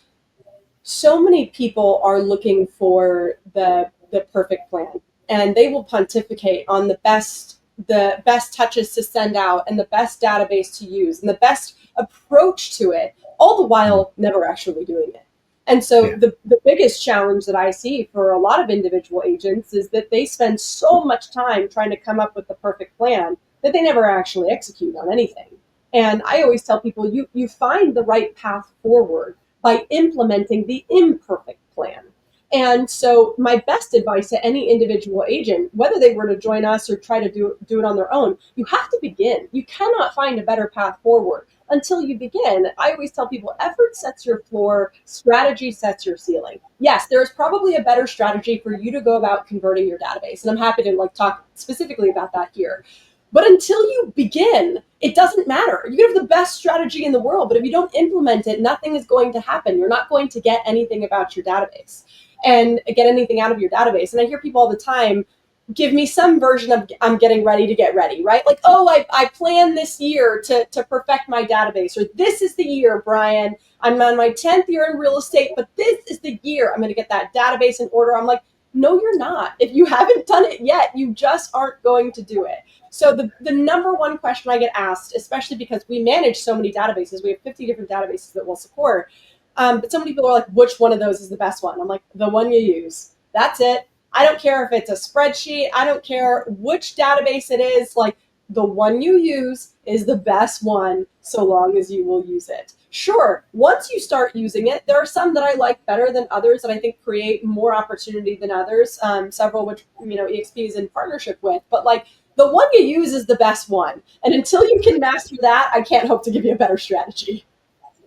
so many people are looking for the perfect plan, and they will pontificate on the best touches to send out and the best database to use and the best approach to it, all the while never actually doing it. And so the biggest challenge that I see for a lot of individual agents is that they spend so much time trying to come up with the perfect plan that they never actually execute on anything. And I always tell people, you find the right path forward by implementing the imperfect plan. And so my best advice to any individual agent, whether they were to join us or try to do it on their own, you have to begin. You cannot find a better path forward until you begin. I always tell people, effort sets your floor, strategy sets your ceiling. Yes, there's probably a better strategy for you to go about converting your database. And I'm happy to talk specifically about that here. But until you begin, it doesn't matter. You can have the best strategy in the world, but if you don't implement it, nothing is going to happen. You're not going to get anything about your database and get anything out of your database. And I hear people all the time, give me some version of I'm getting ready to get ready, right? Like, oh, I plan this year to perfect my database, or this is the year, Bryon, I'm on my 10th year in real estate, but this is the year I'm going to get that database in order. I'm like, no, you're not. If you haven't done it yet, you just aren't going to do it. So the number one question I get asked, especially because we manage so many databases, we have 50 different databases that we'll support. But so many people are like, which one of those is the best one? I'm like, the one you use. That's it. I don't care if it's a spreadsheet. I don't care which database it is. Like, the one you use is the best one so long as you will use it. Sure, once you start using it, there are some that I like better than others that I think create more opportunity than others, several which, EXP is in partnership with. But like, the one you use is the best one. And until you can master that, I can't hope to give you a better strategy.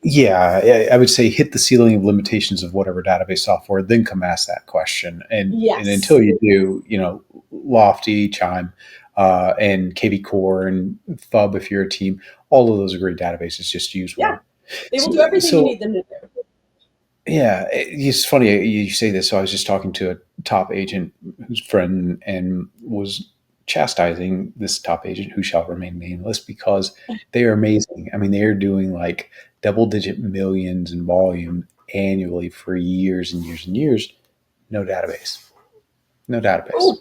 Yeah, I would say hit the ceiling of limitations of whatever database software, then come ask that question. And Yes. and until you do, Lofty, Chime, and KV Core and FUB if you're a team, all of those are great databases. Just use one. Yeah, they will do everything you need them to do. Yeah, it's funny you say this. So I was just talking to a top agent who's friend and was chastising this top agent who shall remain nameless because they are amazing. I mean, they are doing like double-digit millions in volume annually for years and years and years. No database. Oh.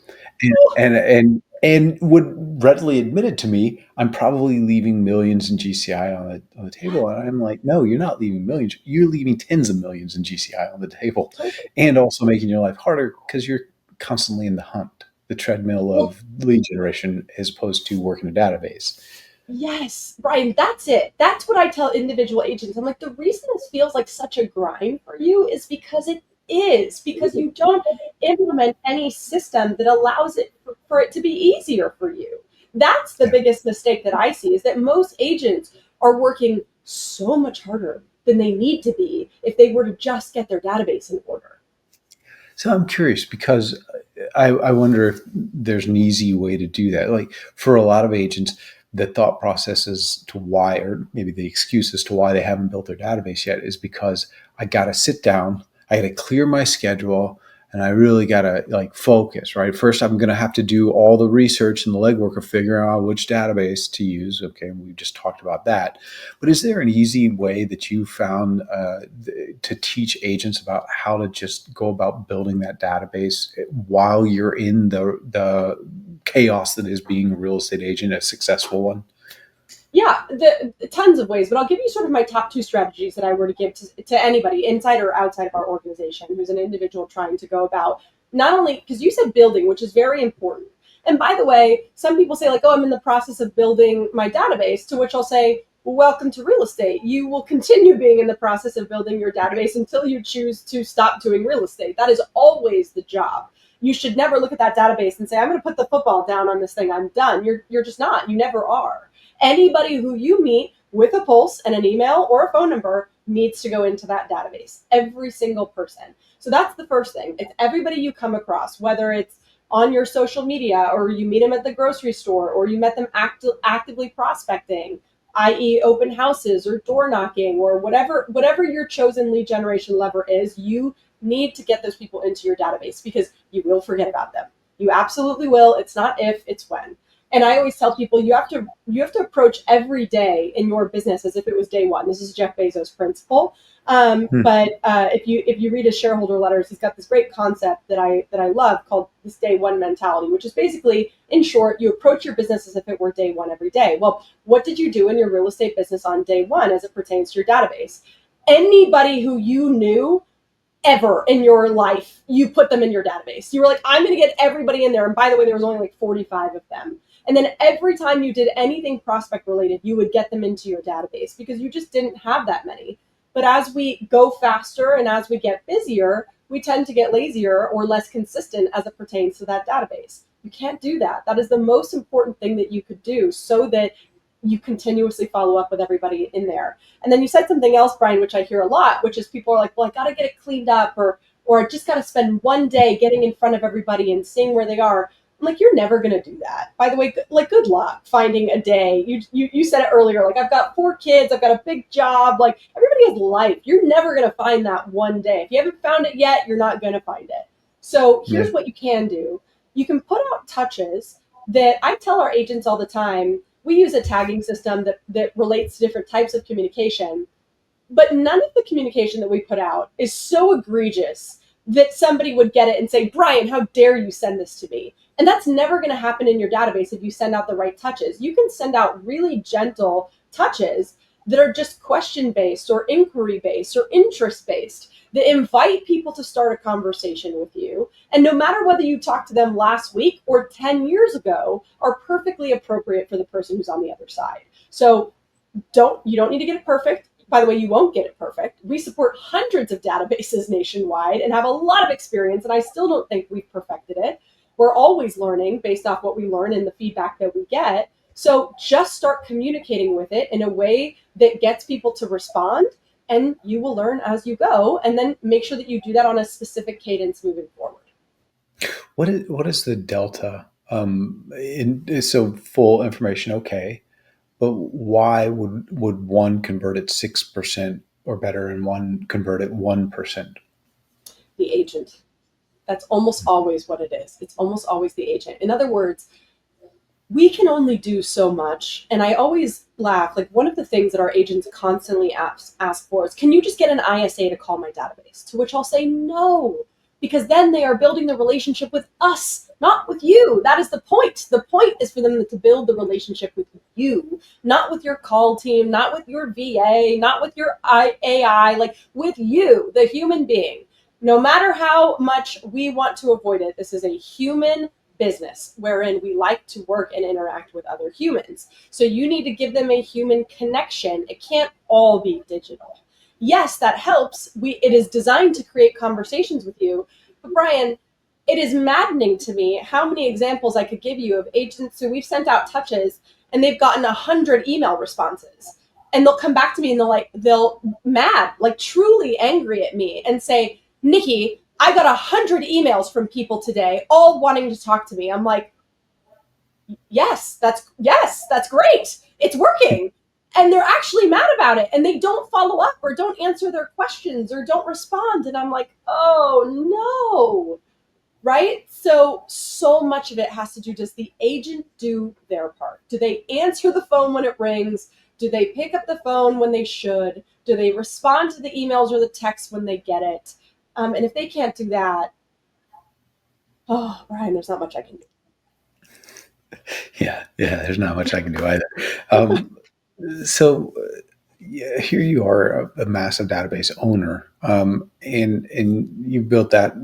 And would readily admit it to me. I'm probably leaving millions in GCI on the table, and I'm like, no, you're not leaving millions. You're leaving tens of millions in GCI on the table, and also making your life harder because you're constantly in the hunt, the treadmill of lead generation, as opposed to working a database. Yes, Bryon, that's it. That's what I tell individual agents. I'm like, the reason this feels like such a grind for you is because you don't implement any system that allows it for it to be easier for you. That's the biggest mistake that I see, is that most agents are working so much harder than they need to be if they were to just get their database in order. So I'm curious because I wonder if there's an easy way to do that. Like for a lot of agents, the thought process as to why, or maybe the excuse as to why they haven't built their database yet, is because I got to sit down, I got to clear my schedule, and I really got to like focus, right? First, I'm going to have to do all the research and the legwork of figuring out which database to use. Okay, we just talked about that. But is there an easy way that you found to teach agents about how to just go about building that database while you're in the chaos that is being a real estate agent, a successful one? Yeah, the tons of ways, but I'll give you sort of my top two strategies that I were to give to anybody inside or outside of our organization who's an individual trying to go about, not only, because you said building, which is very important. And by the way, some people say like, oh, I'm in the process of building my database, to which I'll say, well, welcome to real estate. You will continue being in the process of building your database until you choose to stop doing real estate. That is always the job. You should never look at that database and say, I'm going to put the football down on this thing. I'm done. You're just not. You never are. Anybody who you meet with a pulse and an email or a phone number needs to go into that database. Every single person. So that's the first thing. It's everybody you come across, whether it's on your social media or you meet them at the grocery store or you met them actively prospecting, i.e. open houses or door knocking or whatever your chosen lead generation lever is, you need to get those people into your database because you will forget about them. You absolutely will. It's not if, it's when. And I always tell people you have to approach every day in your business as if it was day one. This is Jeff Bezos' principle. But if you read his shareholder letters, he's got this great concept that I love called this day one mentality, which is basically, in short, you approach your business as if it were day one every day. Well, what did you do in your real estate business on day one as it pertains to your database? Anybody who you knew ever in your life, you put them in your database. You were like, I'm going to get everybody in there. And by the way, there was only like 45 of them. And then every time you did anything prospect related, you would get them into your database because you just didn't have that many. But as we go faster and as we get busier, we tend to get lazier or less consistent as it pertains to that database. You can't do that. That is the most important thing that you could do so that you continuously follow up with everybody in there. And then you said something else, Bryon, which I hear a lot, which is people are like, well, I got to get it cleaned up or I just got to spend one day getting in front of everybody and seeing where they are. I'm like, you're never going to do that. By the way, good luck finding a day. You said it earlier, like I've got 4 kids, I've got a big job, like everybody has life. You're never going to find that one day. If you haven't found it yet, you're not going to find it. So here's what you can do. You can put out touches that I tell our agents all the time. We use a tagging system that relates to different types of communication, but none of the communication that we put out is so egregious that somebody would get it and say, Bryon, how dare you send this to me? And that's never going to happen in your database if you send out the right touches. You can send out really gentle touches that are just question based or inquiry based or interest based, that invite people to start a conversation with you. And no matter whether you talked to them last week or 10 years ago, are perfectly appropriate for the person who's on the other side. So you don't need to get it perfect. By the way, you won't get it perfect. We support hundreds of databases nationwide and have a lot of experience, and I still don't think we've perfected it. We're always learning based off what we learn and the feedback that we get. So just start communicating with it in a way that gets people to respond, and you will learn as you go. And then make sure that you do that on a specific cadence moving forward. What is the delta? So full information, okay. But why would one convert at 6% or better and one convert at 1%? The agent. That's almost always what it is. It's almost always the agent. In other words, we can only do so much. And I always laugh. Like, one of the things that our agents constantly ask for is, can you just get an ISA to call my database? To which I'll say no, because then they are building the relationship with us, not with you. That is the point. The point is for them to build the relationship with you, not with your call team, not with your VA, not with your AI, like with you, the human being. No matter how much we want to avoid it, this is a human business wherein we like to work and interact with other humans. So you need to give them a human connection. It can't all be digital. Yes, that helps. It is designed to create conversations with you. But Bryon, it is maddening to me how many examples I could give you of agents who we've sent out touches and they've gotten 100 email responses. And they'll come back to me and they'll mad, like truly angry at me and say, Nikki, I got 100 emails from people today, all wanting to talk to me. I'm like, yes, that's great. It's working. And they're actually mad about it. And they don't follow up or don't answer their questions or don't respond. And I'm like, oh no, right? So much of it has to do, does the agent do their part? Do they answer the phone when it rings? Do they pick up the phone when they should? Do they respond to the emails or the texts when they get it? And if they can't do that, oh, Bryon, there's not much I can do. Yeah, there's not much I can do either. So here you are, a massive database owner, and you built that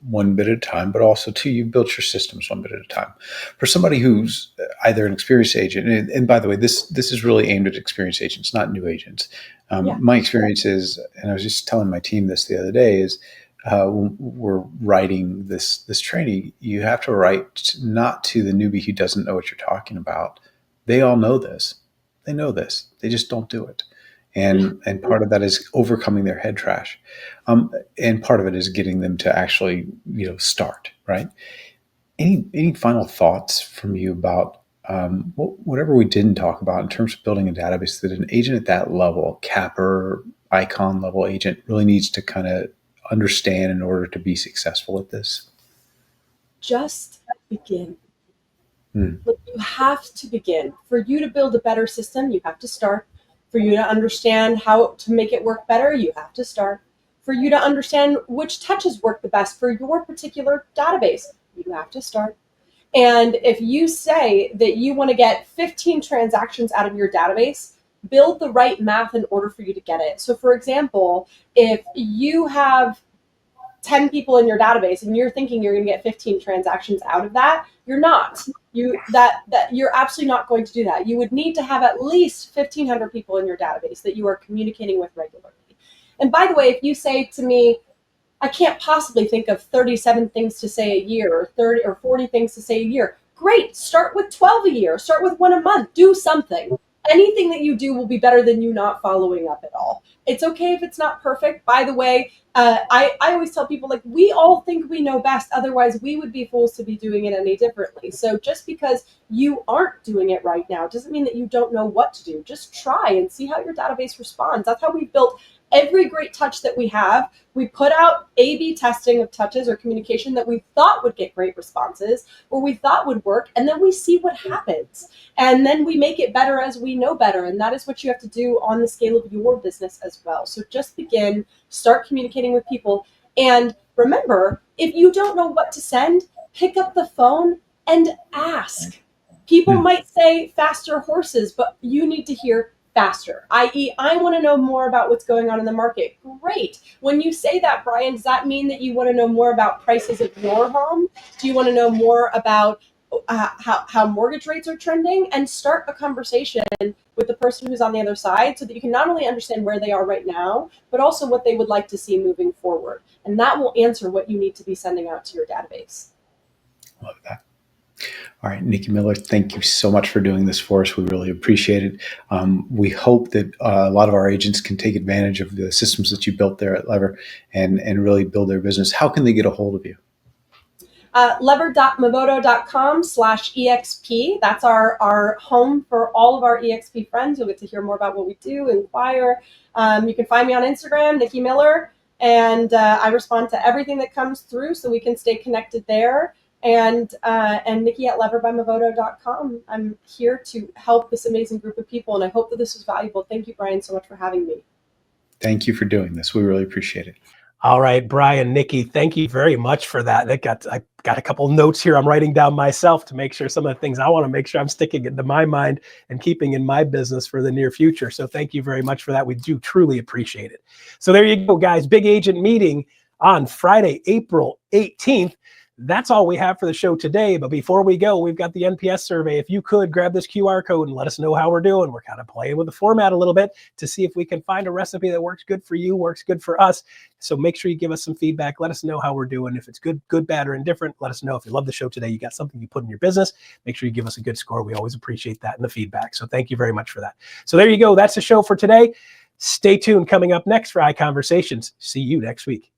one bit at a time, but also too, you built your systems one bit at a time. For somebody who's either an experienced agent, and by the way, this is really aimed at experienced agents, not new agents. My experience is, and I was just telling my team this the other day, is when we're writing this training, you have to write not to the newbie who doesn't know what you're talking about. They all know this. They know this. They just don't do it. And part of that is overcoming their head trash. And part of it is getting them to actually, start, right? Any final thoughts from you about whatever we didn't talk about in terms of building a database that an agent at that level, capper, icon level agent, really needs to kind of understand in order to be successful at this? Just begin. Look, you have to begin. For you to build a better system, you have to start. For you to understand how to make it work better, you have to start. For you to understand which touches work the best for your particular database, you have to start. And if you say that you want to get 15 transactions out of your database, build the right math in order for you to get it. So for example, if you have 10 people in your database and you're thinking you're going to get 15 transactions out of that, you're not. You're absolutely not going to do that. You would need to have at least 1,500 people in your database that you are communicating with regularly. And by the way, if you say to me, I can't possibly think of 37 things to say a year or 30 or 40 things to say a year, great. Start with 12 a year. Start with one a month. Do something. Anything that you do will be better than you not following up at all. It's okay if it's not perfect. By the way, I always tell people, like, we all think we know best. Otherwise, we would be fools to be doing it any differently. So just because you aren't doing it right now doesn't mean that you don't know what to do. Just try and see how your database responds. That's how we've built every great touch that we have. We put out A/B testing of touches or communication that we thought would get great responses or we thought would work, and then we see what happens. And then we make it better as we know better. And that is what you have to do on the scale of your business as well. So just begin, start communicating with people. And remember, if you don't know what to send, pick up the phone and ask. People might say faster horses, but you need to hear faster, i.e., I want to know more about what's going on in the market. Great. When you say that, Bryon, does that mean that you want to know more about prices of your home? Do you want to know more about how mortgage rates are trending? And start a conversation with the person who's on the other side so that you can not only understand where they are right now, but also what they would like to see moving forward. And that will answer what you need to be sending out to your database. Love that. All right, Nikki Miller, thank you so much for doing this for us. We really appreciate it. We hope that a lot of our agents can take advantage of the systems that you built there at Lever and really build their business. How can they get a hold of you? Lever.moboto.com/exp. That's our home for all of our EXP friends. You'll get to hear more about what we do, inquire. You can find me on Instagram, Nikki Miller, and I respond to everything that comes through so we can stay connected there. And Nikki at leverbymoboto.com. I'm here to help this amazing group of people, and I hope that this was valuable. Thank you, Bryon, so much for having me. Thank you for doing this. We really appreciate it. All right, Bryon, Nikki, thank you very much for that. I got a couple notes here I'm writing down myself to make sure some of the things I want to make sure I'm sticking into my mind and keeping in my business for the near future. So thank you very much for that. We do truly appreciate it. So there you go, guys. Big agent meeting on Friday, April 18th. That's all we have for the show today. But before we go, we've got the NPS survey. If you could grab this QR code and let us know how we're doing. We're kind of playing with the format a little bit to see if we can find a recipe that works good for you, works good for us. So make sure you give us some feedback. Let us know how we're doing. If it's good, bad, or indifferent, let us know. If you love the show today, you got something you put in your business, make sure you give us a good score. We always appreciate that and the feedback. So thank you very much for that. So there you go. That's the show for today. Stay tuned. Coming up next for iConversations. See you next week.